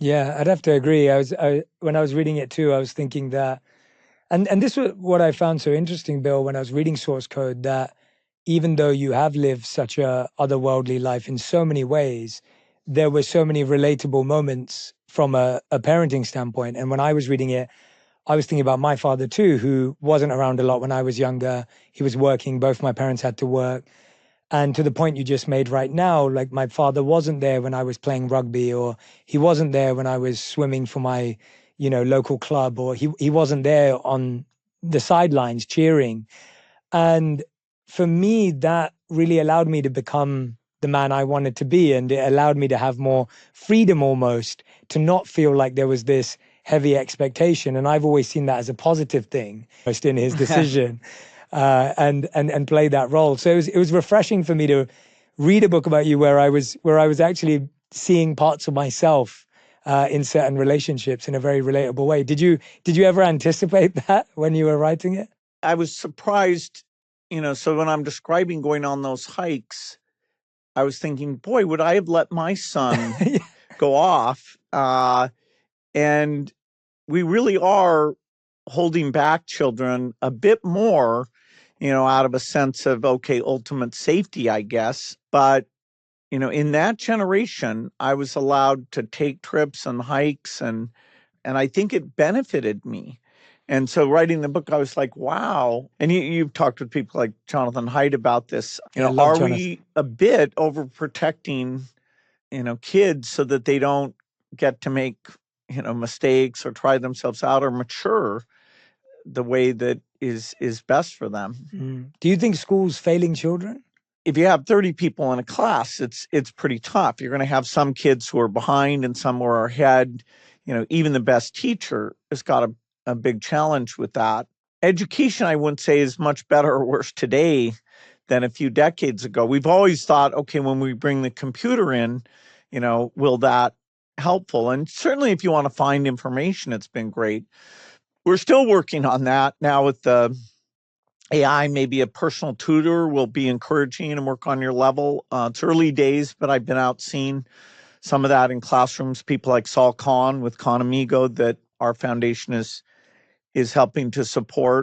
Yeah, I'd have to agree. When I was reading it too, I was thinking that, and this was what I found so interesting, Bill, when I was reading Source Code, that even though you have lived such a otherworldly life in so many ways, there were so many relatable moments from a parenting standpoint. And when I was reading it, I was thinking about my father too, who wasn't around a lot when I was younger. He was working, both my parents had to work. And to the point you just made right now, like my father wasn't there when I was playing rugby, or he wasn't there when I was swimming for my, local club, or he wasn't there on the sidelines cheering. And for me, that really allowed me to become the man I wanted to be. And it allowed me to have more freedom almost, to not feel like there was this heavy expectation. And I've always seen that as a positive thing, just in his decision, and play that role. So it was refreshing for me to read a book about you where I was actually seeing parts of myself in certain relationships in a very relatable way. Did you ever anticipate that when you were writing it? I was surprised, so when I'm describing going on those hikes, I was thinking, boy, would I have let my son go off? And we really are holding back children a bit more, out of a sense of, okay, ultimate safety, I guess. But, in that generation, I was allowed to take trips and hikes, and I think it benefited me. And so writing the book, I was like, wow. And you've talked with people like Jonathan Haidt about this. Yeah, I love Are Jonathan. we a bit overprotecting, kids so that they don't get to make, mistakes or try themselves out or mature the way that is best for them? Do you think schools failing children? If you have 30 people in a class, it's pretty tough. You're going to have some kids who are behind and some who are ahead. Even the best teacher has got a big challenge with that. Education, I wouldn't say, is much better or worse today than a few decades ago. We've always thought, okay, when we bring the computer in, will that helpful? And certainly if you want to find information, it's been great. We're still working on that now with the AI. Maybe a personal tutor will be encouraging and work on your level. It's early days, but I've been out seeing some of that in classrooms. People like Saul Kahn with Khan Amigo that our foundation is helping to support.